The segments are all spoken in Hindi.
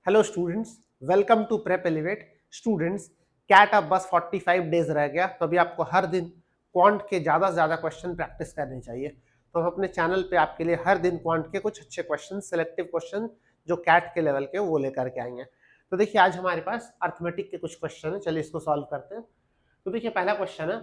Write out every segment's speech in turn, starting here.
Hello students, welcome to prep elevate. Students, CAT अब बस 45 डेज रह गया, तो अभी आपको हर दिन क्वांट के ज़्यादा से ज़्यादा क्वेश्चन प्रैक्टिस करने चाहिए। तो हम अपने चैनल पे आपके लिए हर दिन क्वांट के कुछ अच्छे क्वेश्चन, सिलेक्टिव क्वेश्चन जो कैट के लेवल के वो लेकर के आएंगे। तो देखिए, आज हमारे पास अर्थमेटिक के कुछ क्वेश्चन है, चलिए इसको सॉल्व करते हैं। तो देखिए, पहला क्वेश्चन है,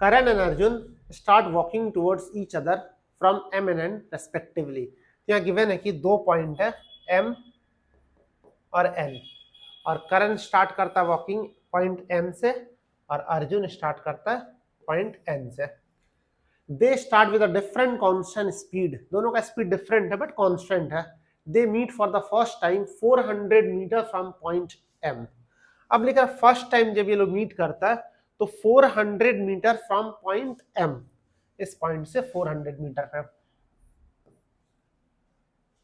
Karan and Arjun start walking towards each other from M and N respectively. यहाँ गिवन है कि 2 पॉइंट है एम और एन, और करण स्टार्ट करता है वॉकिंग पॉइंट एम से और अर्जुन स्टार्ट करता है पॉइंट एन से। They start with a different constant speed, दोनों का स्पीड डिफरेंट है बट कांस्टेंट है। They meet for the first time 400 meter from point M. अब लेकर फर्स्ट टाइम जब ये लोग मीट करता है तो 400 मीटर फ्रॉम पॉइंट एम, इस पॉइंट से 400 मीटर पे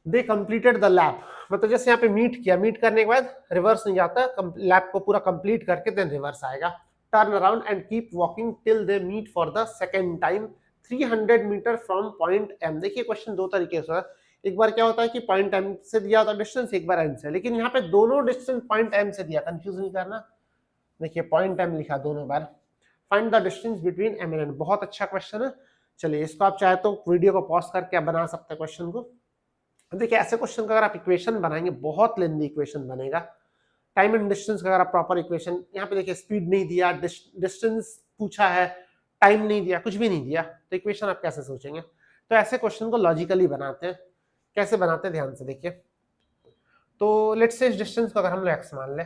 दे कंप्लीटेड द लैप। मतलब जैसे यहाँ पे मीट किया, मीट करने के बाद रिवर्स नहीं जाता, लैप को पूरा कंप्लीट करके देन रिवर्स आएगा। Turn around and keep walking till they meet for the second time 300 meter from point M. देखिए, क्वेश्चन दो तरीके से है। एक बार क्या होता है कि पॉइंट एम से दिया होता है डिस्टेंस, एक बार एन से, लेकिन यहाँ पे दोनों डिस्टेंस पॉइंट एम से दिया, कंफ्यूज नहीं करना। देखिए, पॉइंट एम लिखा दोनों बार। Find the distance between M and N, बहुत अच्छा क्वेश्चन है। चलिए, इसको आप चाहे तो वीडियो को पॉज करके आप बना सकते हैं क्वेश्चन को। देखिए, ऐसे क्वेश्चन का अगर आप इक्वेशन बनाएंगे, बहुत लेंदी इक्वेशन बनेगा। टाइम एंड डिस्टेंस का अगर आप प्रॉपर इक्वेशन, यहाँ पे देखिए स्पीड नहीं दिया, डिस्टेंस पूछा है, टाइम नहीं दिया, कुछ भी नहीं दिया, तो इक्वेशन आप कैसे सोचेंगे? तो ऐसे क्वेश्चन को लॉजिकली बनाते हैं। कैसे बनाते हैं, ध्यान से देखिए। तो लेट्स से इस डिस्टेंस को अगर हम लोग एक्स मान ले,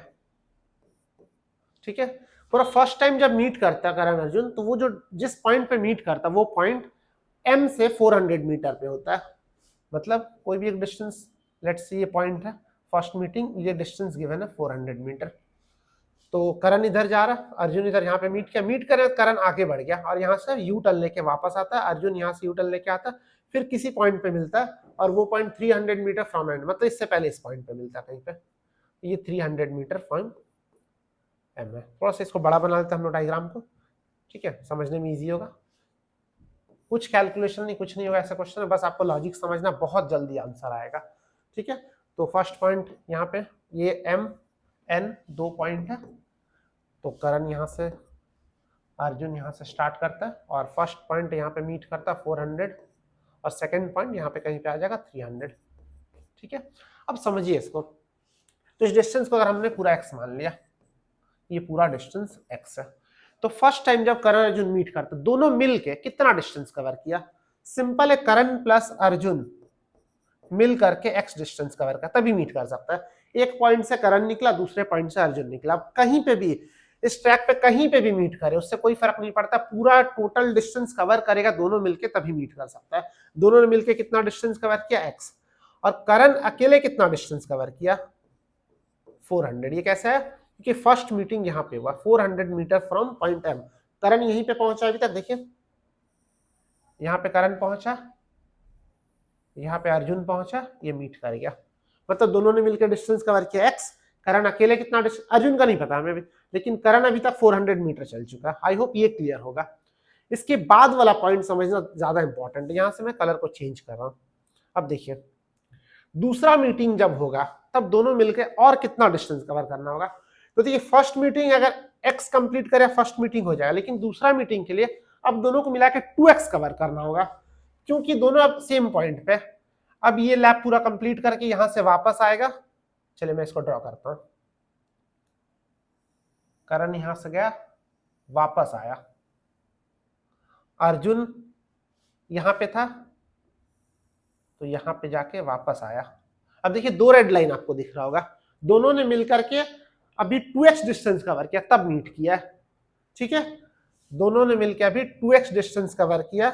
ठीक है। पूरा फर्स्ट टाइम जब मीट करता है करण अर्जुन, तो वो जो जिस पॉइंट पे मीट करता है वो पॉइंट एम से 400 मीटर पे होता है। मतलब कोई भी एक डिस्टेंस, लेट्स सी ये पॉइंट है फर्स्ट मीटिंग, ये डिस्टेंस गिवन है 400 मीटर। तो करण इधर जा रहा, अर्जुन इधर यहाँ पे मीट किया, मीट करे करण आगे बढ़ गया और यहाँ से यू टर्न लेके वापस आता है, अर्जुन यहाँ से यू टर्न लेके आता है, फिर किसी पॉइंट पे मिलता है और वो पॉइंट 300 मीटर फ्रॉम एंड, मतलब इससे पहले इस पॉइंट पे मिलता है कहीं पे। ये 300 मीटर फ्रॉम एम है। थोड़ा सा इसको बड़ा बना लेते हैं हम लोग डायग्राम को, ठीक है, समझने में ईजी होगा। कुछ कैलकुलेशन नहीं, कुछ नहीं होगा, ऐसा क्वेश्चन है, बस आपको लॉजिक समझना, बहुत जल्दी आंसर आएगा, ठीक है। तो फर्स्ट पॉइंट यहाँ पे ये एम एन 2 पॉइंट है, तो करण यहाँ से अर्जुन यहाँ से स्टार्ट करता है और फर्स्ट पॉइंट यहाँ पे मीट करता है 400 और सेकंड पॉइंट यहाँ पे कहीं पे आ जाएगा 300, ठीक है। अब समझिए इसको, तो इस डिस्टेंस को अगर हमने पूरा एक्स मान लिया, ये पूरा डिस्टेंस एक्स है, तो फर्स्ट टाइम जब करण अर्जुन मीट करते दोनों मिलके कितना डिस्टेंस कवर किया? सिंपल है, करण प्लस अर्जुन मिल करके एक्स डिस्टेंस कवर कर, तभी मीट कर सकता है। एक पॉइंट से करण निकला, दूसरे पॉइंट से अर्जुन निकला, अब कहीं पे भी इस ट्रैक पे कहीं पे भी मीट करे उससे कोई फर्क नहीं पड़ता, पूरा टोटल डिस्टेंस कवर करेगा दोनों मिलके, तभी मीट कर सकता है। दोनों ने मिलके कितना डिस्टेंस कवर किया? एक्स। और करण अकेले कितना डिस्टेंस कवर किया? 400। ये कैसा है? क्योंकि फर्स्ट मीटिंग यहाँ पे हुआ 400 मीटर फ्रॉम पॉइंट एम। करण यहीं पे पहुंचा अभी तक, देखिए यहाँ पे करण पहुंचा, यहाँ पे अर्जुन पहुंचा, ये मीट कर गया, मतलब दोनों ने मिलकर डिस्टेंस कवर किया एक्स। करण अकेले कितना डिस्टेंस, अर्जुन का नहीं पता हमें अभी, लेकिन करण अभी तक 400 मीटर चल चुका है। आई होप ये क्लियर होगा। इसके बाद वाला पॉइंट समझना ज्यादा इंपॉर्टेंट है, यहां से मैं कलर को चेंज कर रहा हूं। अब देखिए, दूसरा मीटिंग जब होगा तब दोनों मिलकर और कितना डिस्टेंस कवर करना होगा? तो देखिए, फर्स्ट मीटिंग अगर एक्स कंप्लीट करे फर्स्ट मीटिंग हो जाएगा, लेकिन दूसरा मीटिंग के लिए अब दोनों को मिलाकर 2x कवर करना होगा, क्योंकि दोनों अब सेम पॉइंट पे। अब ये लैप पूरा कंप्लीट करके यहां से वापस आएगा। चलिए मैं इसको ड्रॉ करता हूं। करण यहां से गया, वापस आया, अर्जुन यहां पे था तो यहां पे जाके वापस आया। अब देखिए, 2 रेड लाइन आपको दिख रहा होगा, दोनों ने मिलकर के अभी 2x डिस्टेंस कवर किया, तब मीट किया, ठीक है। दोनों ने मिलकर अभी 2x डिस्टेंस कवर किया,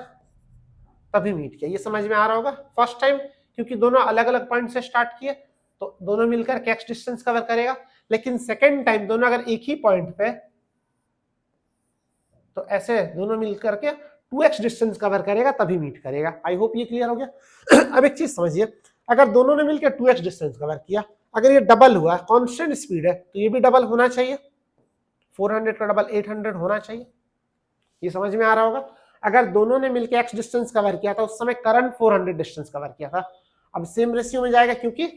तभी मीट किया। ये समझ में आ रहा होगा। फर्स्ट टाइम क्योंकि दोनों अलग अलग पॉइंट से स्टार्ट किए तो दोनों मिलकर x डिस्टेंस कवर करेगा, लेकिन सेकेंड टाइम दोनों अगर एक ही पॉइंट पे, तो ऐसे दोनों मिलकर के 2x डिस्टेंस कवर करेगा, तभी मीट करेगा। आई होप ये क्लियर हो गया। अब एक चीज समझिए, अगर दोनों ने मिलकर 2x डिस्टेंस कवर किया, अगर ये डबल हुआ, कांस्टेंट स्पीड है, तो ये भी डबल होना चाहिए, 400 का डबल 800 होना चाहिए। ये समझ में आ रहा होगा। अगर दोनों ने मिलकर x डिस्टेंस कवर किया था, उस समय करंट 400 डिस्टेंस कवर किया था, अब सेम रेशियो में जाएगा, क्योंकि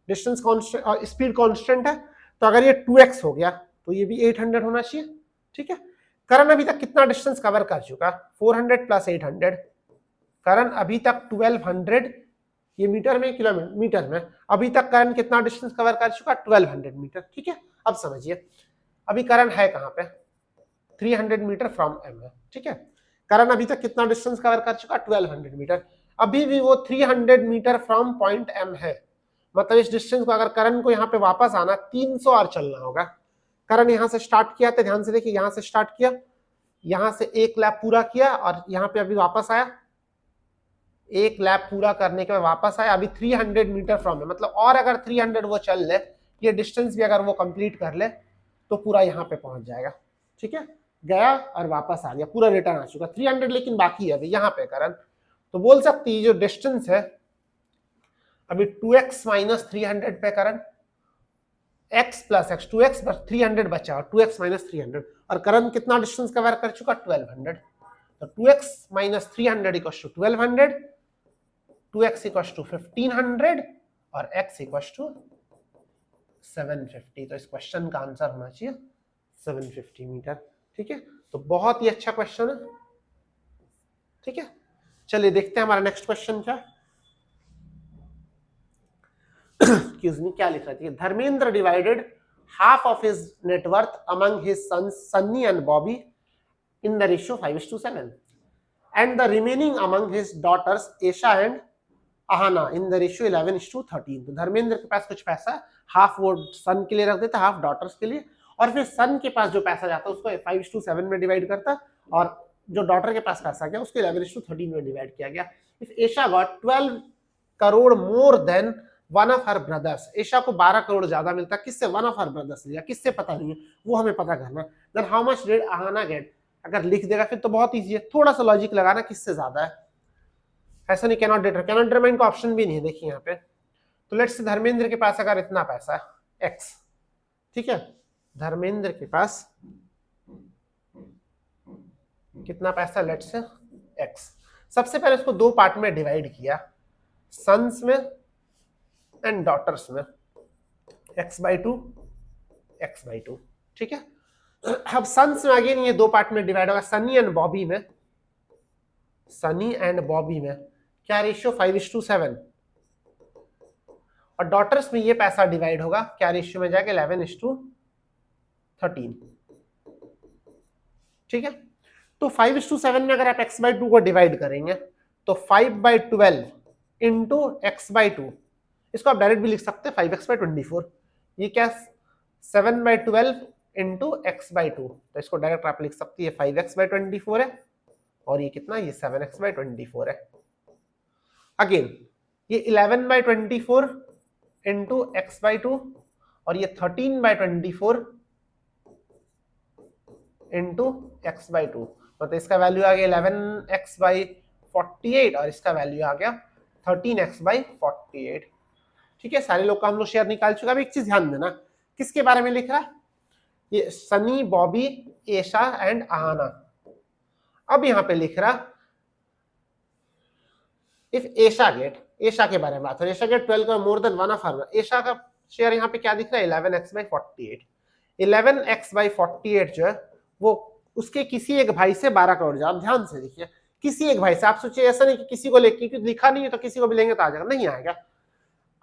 डिस्टेंस कांस्टेंट, स्पीड कांस्टेंट है, तो अगर ये 2x हो गया तो ये भी 800 होना चाहिए, ठीक है। करण अभी तक कितना डिस्टेंस कवर कर चुका, 400 प्लस 800, करण अभी तक 1200, ये मीटर में किलोमीटर मीटर में, अभी तक करण कितना डिस्टेंस कवर कर चुका, 1200 मीटर, ठीक है। अब समझिए अभी करण है कहां पे, 300 मीटर फ्रॉम एम है, ठीक है। करण अभी तक कितना डिस्टेंस कवर कर चुका, 1200 मीटर, अभी भी वो 300 मीटर फ्रॉम पॉइंट एम है, मतलब इस डिस्टेंस को अगर करण को यहाँ पे वापस आना 300 आर चलना होगा। करण यहाँ से स्टार्ट किया था, ध्यान से देखिए, यहाँ से स्टार्ट किया, यहाँ से एक लैप पूरा किया और यहाँ पे अभी वापस आया, एक लैप पूरा करने के बाद वापस आया, अभी 300 मीटर फ्रॉम है, मतलब और अगर 300 वो चल ले, ये डिस्टेंस भी अगर वो कंप्लीट कर ले तो पूरा यहाँ पे पहुंच जाएगा, ठीक है। गया और वापस आ गया, पूरा रिटर्न आ चुका, 300 लेकिन बाकी है अभी यहाँ पे करण, तो बोल सकती है जो डिस्टेंस है अभी 2x माइनस 300 पे करण, x प्लस एक्स, 2x पर 300 बचा और 2x माइनस 300, और करण कितना डिस्टेंस कवर कर चुका, 1200, तो 2x minus 300 equal to 1200, 2x equal to 1500 और x इक्वल टू 750, तो इस क्वेश्चन का आंसर होना चाहिए 750 मीटर, ठीक है। तो बहुत ही अच्छा क्वेश्चन है, ठीक है। चलिए देखते हैं हमारा नेक्स्ट क्वेश्चन क्या, एक्सक्यूज मी, क्या लिखा है, Dharmendra divided half of his net worth among his sons Sunny and Bobby in the ratio 5:7 and the remaining among his daughters Esha and Aahana in the ratio 11:13। तो धर्मेंद्र के पास कुछ पैसा, हाफ वो सन के लिए रख देता, हाफ डॉटर्स के लिए, और फिर सन के पास जो पैसा जाता है उसको 5:7 में डिवाइड करता, और जो डॉटर के पास पैसा गया उसको 11:13 में डिवाइड किया गया। If Esha got 12 crore more than one of her brothers, Esha को 12 करोड़ ज्यादा मिलता, किससे, वन ऑफ हर ब्रदर्स लिया, किससे पता नहीं है, वो हमें पता करना। Then how much did Aahana get, अगर लिख देगा फिर तो बहुत ईजी है, थोड़ा सा लॉजिक लगाना किससे ज्यादा है, ऐसा नहीं कैनॉट डिटरमाइन का ऑप्शन भी नहीं है, देखिए यहाँ पे। तो लेट्स से धर्मेंद्र के पास अगर इतना पैसा है x, ठीक है, धर्मेंद्र के पास कितना पैसा, लेट्स से x, सबसे पहले इसको दो पार्ट में डिवाइड किया, सन्स में एंड डॉटर्स में, x/2 x/2, ठीक है। अब सन्स में अगेन ये दो पार्ट में डिवाइड होगा, सनी एंड बॉबी में, सनी एंड बॉबी में क्या रेशियो, 5:7, और डॉटर्स में ये पैसा डिवाइड होगा, क्या रेशियो में जाएगा, 11:13, ठीक है। तो 5:7 में अगर आप x/2 को डिवाइड करेंगे तो 5/12 इंटू x/2, इसको आप डायरेक्ट भी लिख सकते हैं 5x/24, ये क्या 7/12 इंटू x/2, तो इसको डायरेक्ट आप लिख सकती है 5x/24 है, और ये कितना, ये 7x/24 है। अगेन ये 11/24 इंटू x/2 और ये 13/24 इंटू x/2, मतलब इसका वैल्यू आ गया 11x/48 और इसका वैल्यू आ गया 13x/48, ठीक है। सारे लोग का हम लोग शेयर निकाल चुका। अब एक चीज ध्यान देना, किसके बारे में लिख रहा है, ये सनी, बॉबी, एशा एंड आहाना। अब यहां पे लिख रहा इफ एशा गेट, एशा के बारे में बात हो, एशा गेट 12 का more than one of her, Esha का शेयर यहाँ पे क्या दिख रहा है, 11x/48, 11x/48 जो है वो उसके किसी एक भाई से 12 करोड़ ज्यादा, ध्यान से देखिए, किसी एक भाई से, आप सोचिए ऐसा नहीं कि किसी को लेके, क्योंकि लिखा नहीं है तो किसी को भी लेंगे तो आ जाएगा, नहीं आएगा।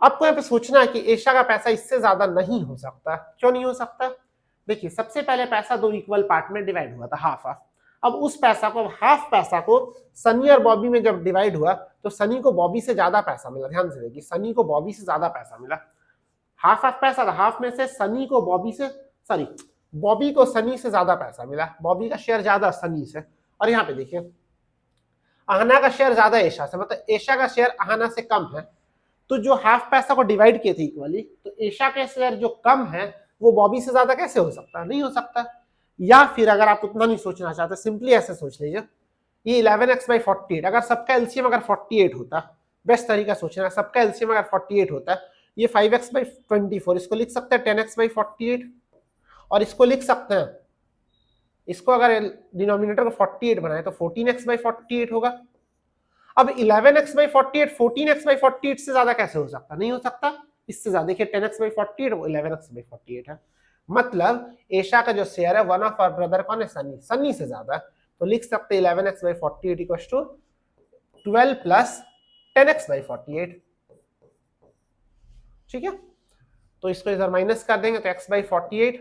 आपको यहाँ पे सोचना है कि एशा का पैसा इससे ज्यादा नहीं हो सकता, क्यों नहीं हो सकता, देखिए सबसे पहले पैसा दो इक्वल पार्ट में डिवाइड हुआ था, हाफ हाफ, अब उस पैसा को, हाफ पैसा को सनी और बॉबी में जब डिवाइड हुआ तो सनी को बॉबी से ज्यादा पैसा मिला, ध्यान से देखिए, सनी को बॉबी से ज्यादा पैसा मिला, हाफ हाफ पैसा था, हाफ में से सनी को बॉबी से, सॉरी बॉबी को सनी से ज्यादा पैसा मिला, बॉबी का शेयर ज्यादा सनी से, और यहाँ पे देखिए आहाना का शेयर ज्यादा एशा से, मतलब एशा का शेयर आहाना से कम है, तो जो हाफ पैसा को डिवाइड किए थे इक्वली, तो एशा के शेयर जो कम है वो बॉबी से ज्यादा कैसे हो सकता है, नहीं हो सकता। या फिर अगर आप उतना नहीं सोचना चाहते, सिंपली ऐसे सोच लीजिए, ये 11x/48, अगर सबका एलसीएम अगर 48 होता, बेस्ट तरीका सोचना, सबका एलसीएम अगर 48 होता है, ये 5x/24, इसको लिख सकते हैं 10x/48, और इसको लिख सकते हैं, इसको अगर डिनोमिनेटर को 48 बनाए तो 14x/48 होगा। अब 11x/48 14x/48 से ज्यादा कैसे हो सकता, नहीं हो सकता, इससे ज्यादा, देखिए 10x/48 वो 11x/48 है। मतलब एशा का जो शेयर है वन ऑफ आवर ब्रदर कौन है, सनी, सनी से ज्यादा है। तो लिख सकते हैं 11x/48 equal to 12 plus 10x/48। ठीक है, तो इसको इधर माइनस कर देंगे तो x/48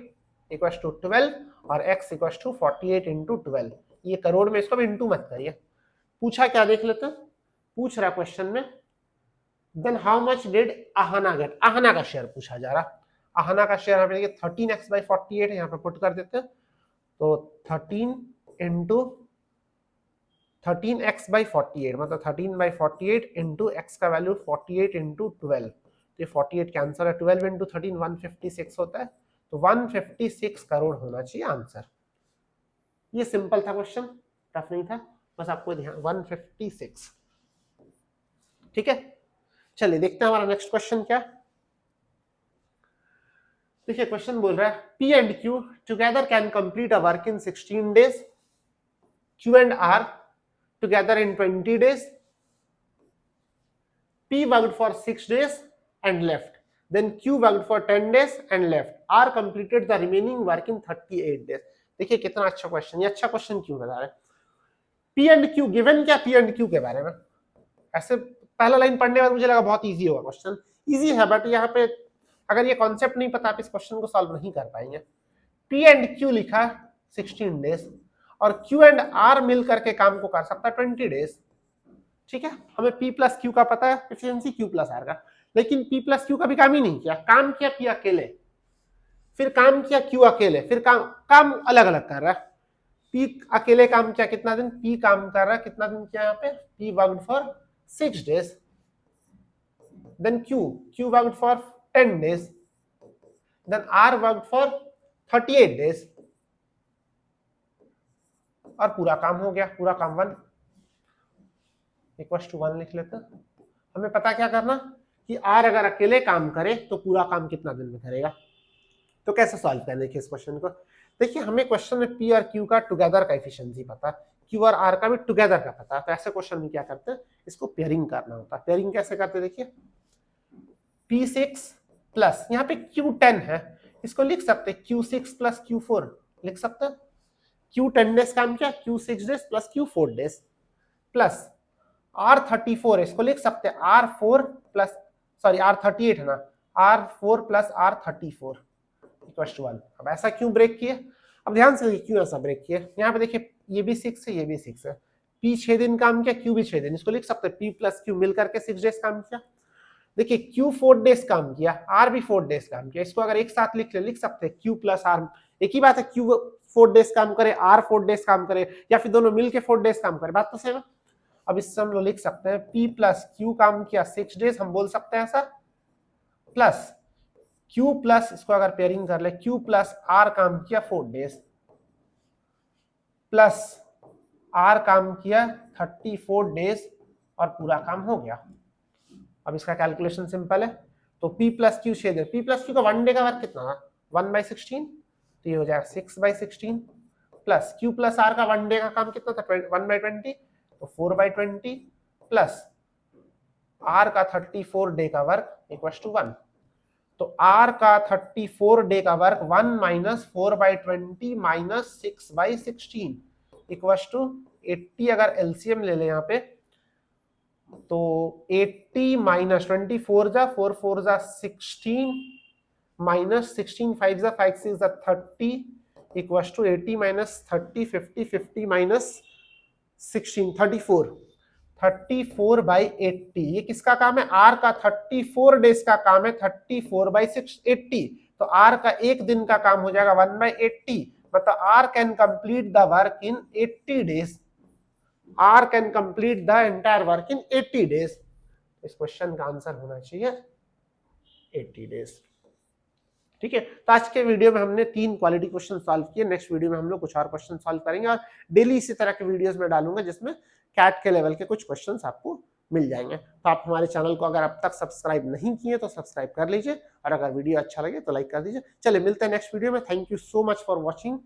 इक्वल टू 12 और x इक्वल टू 48 इंटू 12। ये करोड़ में, इसको भी इंटू मत करिए। पूछा क्या देख लेते हैं, पूछ रहा क्वेश्चन में then how much did Aahana get, Aahana का शेयर पूछा जा रहा। आहना का शेयर यहाँ पे देखिए 13x/48 है, यहाँ पे पुट कर देते हैं तो 13 इंटू 13x/48 मतलब 13/48 इंटू x का वैल्यू 48 इंटू 12, तो 48 कैंसिल है, 12 इंटू 13 156 होता है, तो 156 करोड़ होना चाहिए आंसर। ये सिंपल था क्वेश्चन, टफ नहीं था, बस आपको ध्यान 156। ठीक है, चलिए देखते हैं हमारा नेक्स्ट क्वेश्चन क्या। देखिए क्वेश्चन बोल रहा है P and Q together can complete a work in 16 days, Q and R together in 20 days, P worked for 6 days and left, then Q worked for 10 days and left, R completed the remaining work in 38 days। देखिए कितना अच्छा क्वेश्चन, ये अच्छा क्वेश्चन क्यों बता रहे हैं। P and Q गिवन क्या, P and Q के बारे में, ऐसे पहला लाइन पढ़ने के बाद मुझे लगा बहुत इजी होगा क्वेश्चन, इजी है बट यहाँ पे अगर ये कॉन्सेप्ट नहीं पता आप इस क्वेश्चन को सॉल्व नहीं कर पाएंगे। P and Q लिखा 16 डेज और Q and R मिल करके काम को कर सकता है 20 डेज। ठीक है, हमें P प्लस Q का पता है एफिशिएंसी Q प्लस R का, लेकिन P प्लस Q का भी काम ही नहीं किया, काम किया P अकेले, फिर काम किया Q अकेले, फिर काम अलग अलग कर रहा है। P अकेले काम किया कितना दिन, P काम कर रहा है कितना दिन किया, यहाँ पे P worked for 6 days, then Q worked for 10 days, then R worked for 38 days और पूरा काम हो गया, पूरा काम 1 इक्वल टू 1 लिख लेते हैं। हमें पता क्या करना कि R अगर अकेले काम करे तो पूरा काम कितना दिन में करेगा। तो कैसे सॉल्व करें, देखिए इस क्वेश्चन को। देखिए हमें क्वेश्चन में P और Q का टुगेदर का एफिशिएंसी पता है, Q और R का भी टुगेदर का पता है, तो ऐसे क्वेश्चन में क्या करते हैं, इसको पेयरिंग करना होता है। पेयरिंग कैसे करते हैं, देखिए P6 प्लस यहाँ पे Q10 है, इसको लिख सकते हैं Q6 प्लस Q4 लिख सकते हैं। Q10 डेज काम किया, Q6 days plus Q4 days plus R34, इसको लिख सकते हैं R4 प्लस सॉरी R38 है ना, R4 plus R34 equal to 1। अब ऐसा क्यों ब्रेक किए, अब ध्यान से देखिए क्यों ऐसा ब्रेक किए। यहाँ पे देखिए ये भी 6 है, ये भी 6 है, P 6 दिन काम किया, Q भी 6 दिन, इसको लिख सकते हैं P प्लस Q मिल करके 6 डेज काम किया। देखिए Q 4 डेज काम किया, R भी 4 डेज काम किया, इसको अगर एक साथ लिख सकते हैं Q प्लस R, एक ही बात है, Q 4 डेज काम करे, R 4 डेज काम करे, या फिर दोनों मिलके 4 डेज काम करे, बात तो सेम है। अब इससे हम लोग लिख सकते हैं P प्लस Q काम किया 6 डेज, हम बोल सकते हैं ऐसा, प्लस Q प्लस, इसको अगर पेयरिंग कर ले, Q प्लस R काम किया 4 डेज, प्लस R काम किया 34 डेज और पूरा काम हो गया। अब इसका कैलकुलेशन सिंपल है, तो P plus Q 6 days, P plus Q का 1 डे का वर्क कितना था 1/16, तो ये हो जाएगा 6/16, प्लस Q प्लस R का 1 डे का काम कितना था 1/20, तो 4/20, प्लस R का 34 डे का वर्क इक्वल टू 1, तो R का 34 डे का work 1 minus 4/20 minus 6/16 equal to 80। अगर एलसीएम ले ले यहाँ पे तो 80 माइनस 24 जा 4 4 जा 16 माइनस 16 5 जा 5 6 जा 30 इक्वल टू 80 माइनस 30 50 50 माइनस 16 34/80। ये किसका काम है, R का 34 डेज का काम है, 34/80, तो R का एक दिन का काम हो जाएगा 1/80, मतलब R can complete the work in 80 days, R can complete the entire work in 80 days. इस क्वेश्चन का आंसर होना चाहिए 80 डेज। ठीक है, तो आज के वीडियो में हमने 3 क्वालिटी क्वेश्चन सॉल्व किए, नेक्स्ट वीडियो में हम लोग कुछ और क्वेश्चन सॉल्व करेंगे और डेली इसी तरह के वीडियोस में डालूंगा जिसमें कैट के लेवल के कुछ क्वेश्चंस आपको मिल जाएंगे। तो आप हमारे चैनल को अगर अब तक सब्सक्राइब नहीं किए तो सब्सक्राइब कर लीजिए और अगर वीडियो अच्छा लगे तो लाइक कर दीजिए। चलिए मिलते हैं नेक्स्ट वीडियो में। Thank you so much for watching.